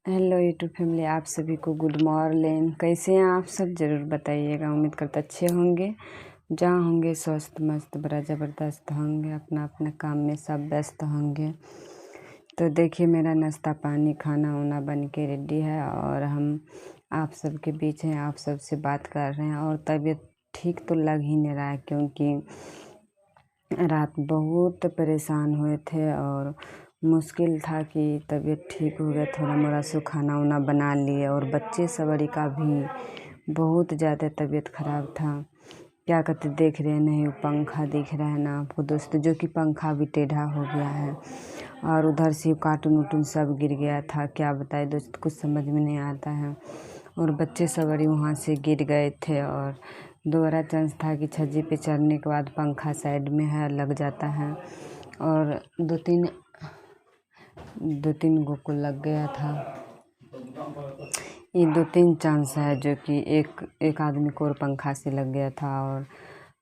Hello YouTube family, आप सभी को गुड मॉर्निंग। कैसे हैं आप सब? ज़रूर बताइएगा। उम्मीद करते अच्छे होंगे, जहाँ होंगे स्वस्थ मस्त बड़ा ज़बरदस्त होंगे, अपना अपना काम में सब व्यस्त होंगे। तो देखिए, मेरा नाश्ता पानी खाना वाना बन के रेडी है और हम आप सबके बीच हैं, आप सबसे बात कर रहे हैं। और तबीयत ठीक तो लग ही नहीं रहा है, क्योंकि रात बहुत परेशान हुए थे और मुश्किल था कि तबीयत ठीक हो गया। थोड़ा मोड़ा सो खाना वाना बना लिए और बच्चे सबड़ी का भी बहुत ज़्यादा तबीयत ख़राब था। क्या कहते, देख रहे नहीं, वो पंखा दिख रहा है ना आपको दोस्त, जो कि पंखा भी टेढ़ा हो गया है और उधर से कार्टून उर्टून सब गिर गया था। क्या बताए दोस्त, कुछ समझ में नहीं आता है। और बच्चे सबड़ी वहाँ से गिर गए थे और दोबारा चांस था कि छज्जे पे चढ़ने के बाद पंखा साइड में है, लग जाता है। और दो तीन गो को लग गया था। ये 2-3 चांस है, जो कि एक आदमी को और पंखा से लग गया था और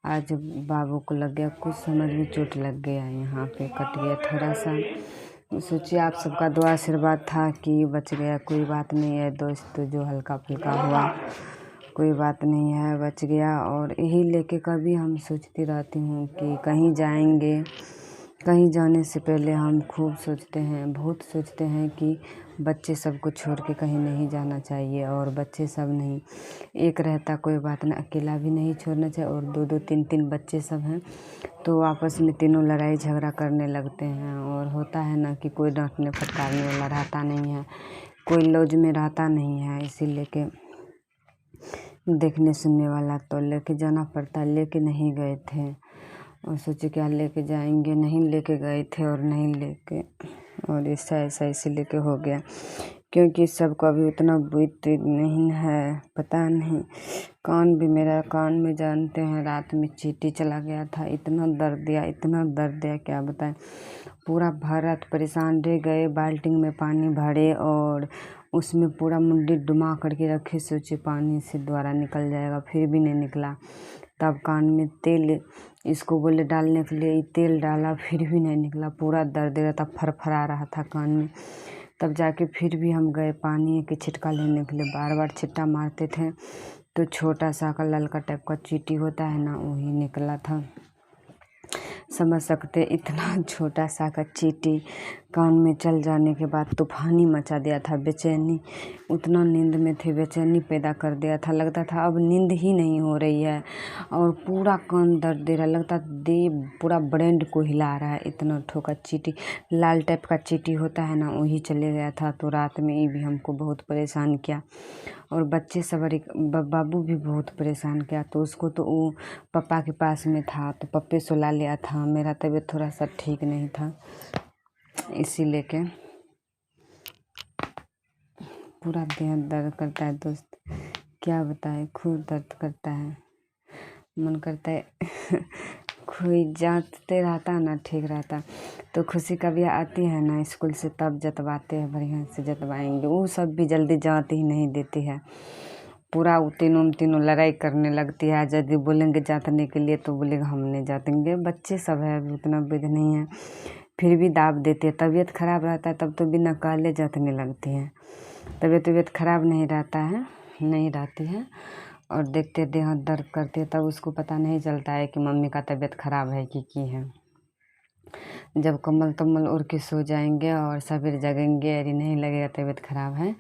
आज बाबू को लग गया। कुछ समझ में चोट लग गया, यहाँ पे कट गया थोड़ा सा। सोचिए, आप सबका दुआ आशीर्वाद था कि बच गया। कोई बात नहीं है दोस्त, जो हल्का फुल्का हुआ कोई बात नहीं है, बच गया। और यही लेके कभी हम सोचती रहती हूँ कि कहीं जाएंगे। कहीं जाने से पहले हम खूब सोचते हैं, बहुत सोचते हैं कि बच्चे सबको छोड़ के कहीं नहीं जाना चाहिए। और बच्चे सब नहीं, एक रहता कोई बात नहीं, अकेला भी नहीं छोड़ना चाहिए। और 2-2 3-3 बच्चे सब हैं तो आपस में तीनों लड़ाई झगड़ा करने लगते हैं। और होता है ना कि कोई डांटने फटकारने वाला रहता नहीं है, कोई लॉज में रहता नहीं है, इसी लेके देखने सुनने वाला तो लेके जाना पड़ता है। लेके नहीं गए थे और सोचे क्या लेके जाएंगे, नहीं लेके गए थे और नहीं लेके, और ऐसा इसी लेके हो गया। क्योंकि सबको अभी उतना बुद्धि नहीं है, पता नहीं। कान भी, मेरा कान में जानते हैं, रात में चींटी चला गया था। इतना दर्द दिया, इतना दर्द दिया, क्या बताएं। पूरा भर रात परेशान रह गए। बाल्टी में पानी भरे और उसमें पूरा मुंडी डुमा करके रखे, सोचे पानी से द्वारा निकल जाएगा, फिर भी नहीं निकला। तब कान में तेल, इसको बोले डालने के लिए, तेल डाला, फिर भी नहीं निकला। पूरा दर्द दे रहा था, फरफरा रहा था कान में। तब जाके फिर भी हम गए पानी के छिटका लेने के लिए। बार बार छिट्टा मारते थे तो छोटा सा का ललका टाइप का चींटी होता है ना, वही निकला था। समझ सकते, इतना छोटा सा का चींटी कान में चल जाने के बाद तूफानी मचा दिया था। बेचैनी, उतना नींद में थे, बेचैनी पैदा कर दिया था। लगता था अब नींद ही नहीं हो रही है और पूरा कान दर्द दे रहा, लगता दे पूरा ब्रेन को हिला रहा है। इतना ठोका चींटी, लाल टाइप का चींटी होता है ना, वही चले गया था। तो रात में ये भी हमको बहुत परेशान किया और बच्चे सब, बाबू भी बहुत परेशान किया। तो उसको तो वो पापा के पास में था तो पप्पे सुला लिया था। मेरा तबीयत थोड़ा सा ठीक नहीं था, इसी लेके पूरा देह दर्द करता है दोस्त, क्या बताए। खूब दर्द करता है, मन करता है कोई जाते रहता ना, ठीक रहता। तो खुशी कभी आती है ना स्कूल से, तब जतवाते हैं, बढ़िया से जतवाएंगे। वो सब भी जल्दी जाती ही नहीं देती है। पूरा वो तीनों लड़ाई करने लगती है। यदि बोलेंगे जातने के लिए तो बोलेगा हम नहीं जातेंगे। बच्चे सब है, अभी उतना विध नहीं है, फिर भी दाब देते हैं। तबीयत खराब रहता है तब तो बिना काले जातने लगती है। तबीयत खराब नहीं रहता है, नहीं रहती है और देखते देह दर्द करते, तब उसको पता नहीं चलता है कि मम्मी का तबीयत खराब है कि है। जब कम्बल तम्बल ओढ़ के सो जाएंगे और सवेरे जगेंगे, अरे नहीं लगेगा तबीयत खराब है,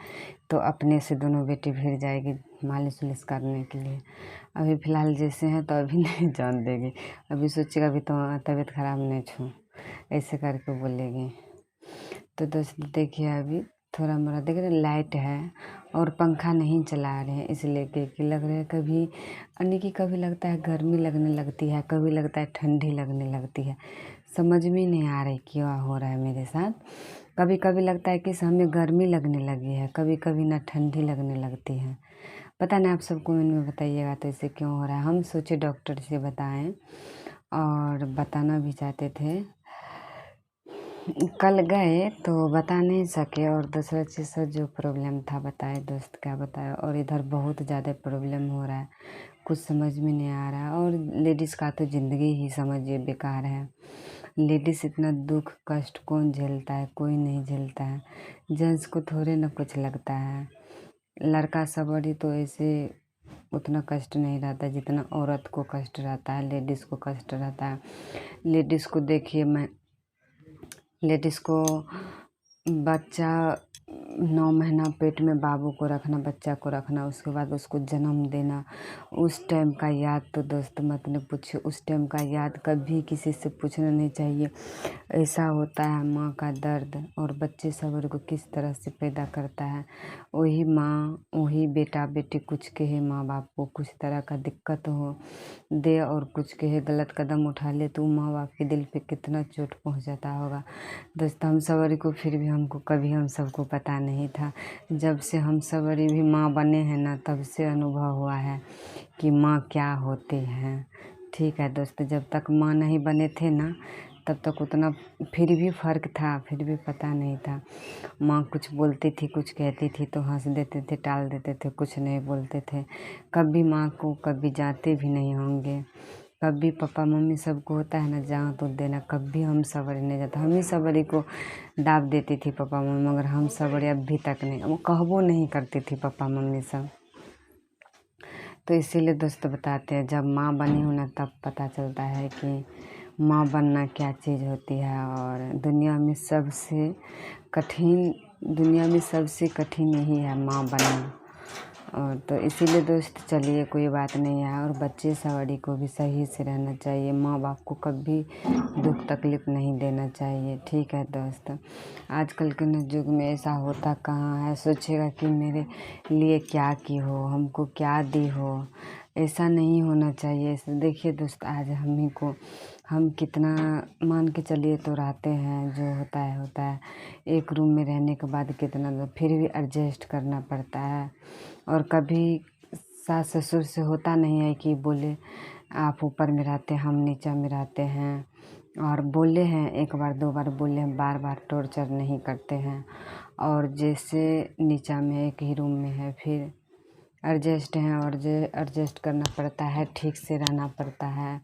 तो अपने से दोनों बेटी भिड़ जाएगी मालिश उलिश करने के लिए। अभी फ़िलहाल जैसे हैं तो अभी नहीं जान देगी, अभी सोचेगा अभी तो तबीयत खराब नहीं छू, ऐसे करके बोलेगी। तो दोस्त देखिए, अभी थोड़ा मोड़ा देख रहे लाइट है और पंखा नहीं चला रहे हैं, इसलिए कि लग रहा है कभी अन्य की, कभी लगता है गर्मी लगने लगती है, कभी लगता है ठंडी लगने लगती है। समझ में नहीं आ रही क्या हो रहा है मेरे साथ। कभी कभी लगता है कि हमें गर्मी लगने लगी है, कभी कभी ना ठंडी लगने लगती है। पता नहीं, आप सबको में बताइएगा तो इसे क्यों हो रहा है। हम सोचे डॉक्टर से बताएं और बताना भी चाहते थे। कल गए तो बता नहीं सके और दूसरा चीज़ से जो प्रॉब्लम था बताए दोस्त, क्या बताया। और इधर बहुत ज़्यादा प्रॉब्लम हो रहा है, कुछ समझ में नहीं आ रहा है। और लेडीज़ का तो ज़िंदगी ही समझिए बेकार है। लेडीज़ इतना दुख कष्ट कौन झेलता है? कोई नहीं झेलता है। जेंट्स को थोड़े ना कुछ लगता है। लड़का सवारी तो ऐसे उतना कष्ट नहीं रहता जितना औरत को कष्ट रहता है, लेडीज़ को कष्ट रहता है। लेडीज़ को देखिए, लेडीज़ को बच्चा 9 महीना पेट में बाबू को रखना, बच्चा को रखना, उसके बाद उसको जन्म देना, उस टाइम का याद तो दोस्त मत न पूछिए। उस टाइम का याद कभी किसी से पूछना नहीं चाहिए। ऐसा होता है माँ का दर्द, और बच्चे सबर को किस तरह से पैदा करता है। वही माँ, वही बेटा बेटी कुछ कहे माँ बाप को, कुछ तरह का दिक्कत हो दे और कुछ कहे, गलत कदम उठा ले तो माँ बाप के दिल पे कितना चोट पहुँच जाता होगा। दोस्तों हम सवरी को फिर भी हमको कभी हम सबको पता नहीं था। जब से हम सवरी भी माँ बने हैं ना, तब से अनुभव हुआ है कि माँ क्या होती हैं। ठीक है दोस्तों, जब तक माँ नहीं बने थे ना, तब तक उतना फिर भी फ़र्क था, फिर भी पता नहीं था। माँ कुछ बोलती थी, कुछ कहती थी तो हंस देते थे, टाल देते थे, कुछ नहीं बोलते थे। कभी माँ को कभी जाते भी नहीं होंगे। कभी पापा मम्मी सबको होता है ना जहाँ तो देना, कभी हम सवरी नहीं जाता। हम ही सवरी को दाब देती थी पापा मम्मी, मगर हम सवरी अभी तक नहीं, वो कहबो नहीं करती थी पापा मम्मी सब। तो इसीलिए दोस्त बताते हैं, जब माँ बनी हो ना तब पता चलता है कि माँ बनना क्या चीज़ होती है। और दुनिया में सबसे कठिन यही है, माँ बनना। और तो इसीलिए दोस्त चलिए कोई बात नहीं है, और बच्चे सवारी को भी सही से रहना चाहिए। माँ बाप को कभी दुख तकलीफ़ नहीं देना चाहिए। ठीक है दोस्त, आजकल के युग में ऐसा होता कहाँ है। सोचेगा कि मेरे लिए क्या की हो, हमको क्या दी हो, ऐसा नहीं होना चाहिए। देखिए दोस्त, आज हम कितना मान के चलिए तो रहते हैं, जो होता है एक रूम में रहने के बाद कितना फिर भी एडजस्ट करना पड़ता है। और कभी सास ससुर से होता नहीं है कि बोले आप ऊपर में रहते हैं, हम नीचा में रहते हैं। और बोले हैं, एक बार दो बार बोले हैं, बार बार टॉर्चर नहीं करते हैं। और जैसे नीचा में एक ही रूम में है, फिर एडजस्ट हैं, और एडजस्ट करना पड़ता है, ठीक से रहना पड़ता है,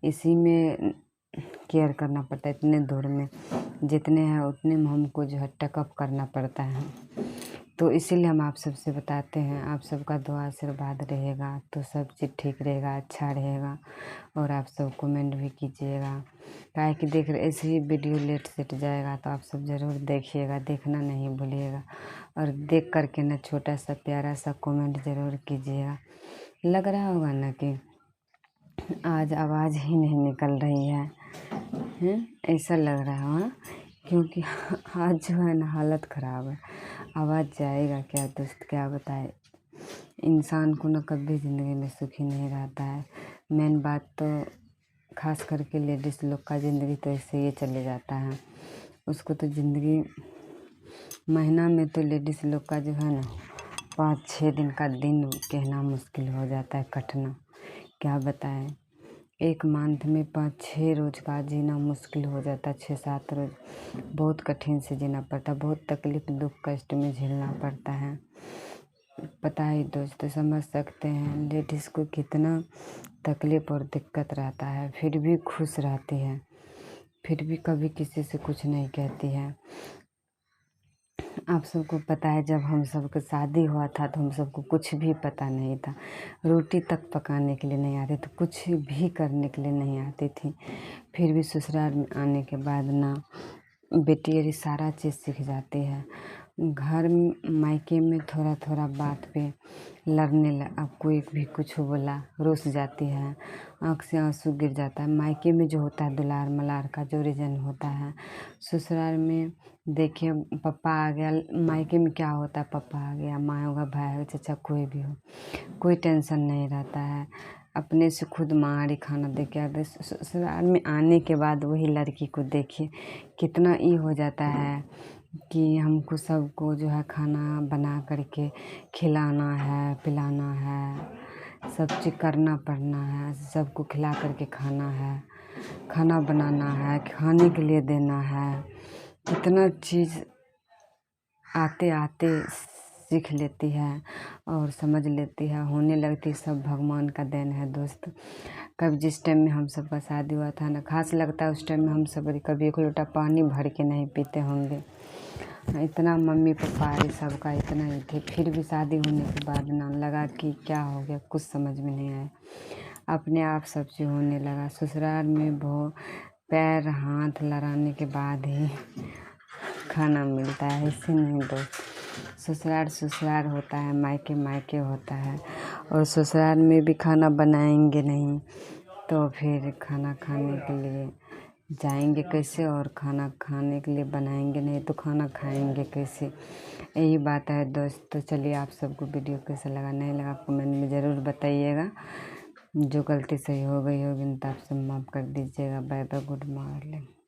इसी में केयर करना पड़ता है। इतने दूर में जितने हैं उतने में हमको जो है टेकअप करना पड़ता है। तो इसीलिए हम आप सबसे बताते हैं, आप सबका दुआ आशीर्वाद रहेगा तो सब चीज़ ठीक रहेगा, अच्छा रहेगा। और आप सब कमेंट भी कीजिएगा, काहे कि देख रहे ऐसे ही वीडियो लेट सेट जाएगा तो आप सब ज़रूर देखिएगा, देखना नहीं भूलिएगा। और देख करके ना छोटा सा प्यारा सा कमेंट ज़रूर कीजिएगा। लग रहा होगा ना कि आज आवाज़ ही नहीं निकल रही है, ऐसा लग रहा है, क्योंकि आज जो है ना हालत ख़राब है। आवाज़ जाएगा क्या दोस्त, क्या बताए। इंसान को ना कभी ज़िंदगी में सुखी नहीं रहता है। मेन बात तो खास करके लेडीज़ लोग का ज़िंदगी तो ऐसे ही चले जाता है। उसको तो ज़िंदगी महीना में तो लेडीज़ लोग का जो है ना 5-6 दिन का दिन कहना मुश्किल हो जाता है, कटना क्या बताएं। एक मंथ में 5-6 रोज़ का जीना मुश्किल हो जाता है, 6-7 रोज़ बहुत कठिन से जीना पड़ता है, बहुत तकलीफ़ दुख कष्ट में झेलना पड़ता है। पता ही दोस्तों, समझ सकते हैं लेडीज़ को कितना तकलीफ़ और दिक्कत रहता है, फिर भी खुश रहती है, फिर भी कभी किसी से कुछ नहीं कहती है। आप सबको पता है, जब हम सबका शादी हुआ था तो हम सबको कुछ भी पता नहीं था, रोटी तक पकाने के लिए नहीं आती थी, कुछ भी करने के लिए नहीं आती थी। फिर भी ससुराल में आने के बाद ना बेटी अरी सारा चीज़ सीख जाती है। घर मायके में थोड़ा थोड़ा बात पे लड़ने अब कोई भी कुछ बोला रुस जाती है, आँख से आंसू गिर जाता है। मायके में जो होता है दुलार मलार का जो रीजन होता है, ससुराल में देखिए पापा आ गया, मायके में क्या होता है, पापा आ गया, माँ होगा, भाई होगा, चाचा कोई भी हो, कोई टेंशन नहीं रहता है। अपने से खुद माँ खाना दे के आते। ससुराल में आने के बाद वही लड़की को देखिए कितना ई हो जाता है कि हमको सबको जो है खाना बना करके खिलाना है, पिलाना है, सब चीज़ करना पड़ना है, सबको खिला करके खाना है, खाना बनाना है, खाने के लिए देना है। कितना चीज़ आते आते सीख लेती है और समझ लेती है, होने लगती है। सब भगवान का देन है दोस्त। कभी जिस टाइम में हम सब का शादी हुआ था ना, खास लगता है उस टाइम में हम सब कभी एक लोटा पानी भर के नहीं पीते होंगे। इतना मम्मी पापा ये सब का इतना ही थे, फिर भी शादी होने के बाद ना लगा कि क्या हो गया, कुछ समझ में नहीं आया। अपने आप सब चीज़ होने लगा। ससुराल में बहुत पैर हाथ लड़ाने के बाद ही खाना मिलता है, ऐसे नहीं दोस्त। ससुराल ससुराल होता है, मायके मायके होता है। और ससुराल में भी खाना बनाएंगे नहीं तो फिर खाना खाने के लिए जाएंगे कैसे, और खाना खाने के लिए बनाएंगे नहीं तो खाना खाएंगे कैसे। यही बात है दोस्त। तो चलिए, आप सबको वीडियो कैसा लगा, नहीं लगा कमेंट में ज़रूर बताइएगा। जो गलती सही हो गई होगी तो आप सब माफ़ कर दीजिएगा। Bye bye, good morning.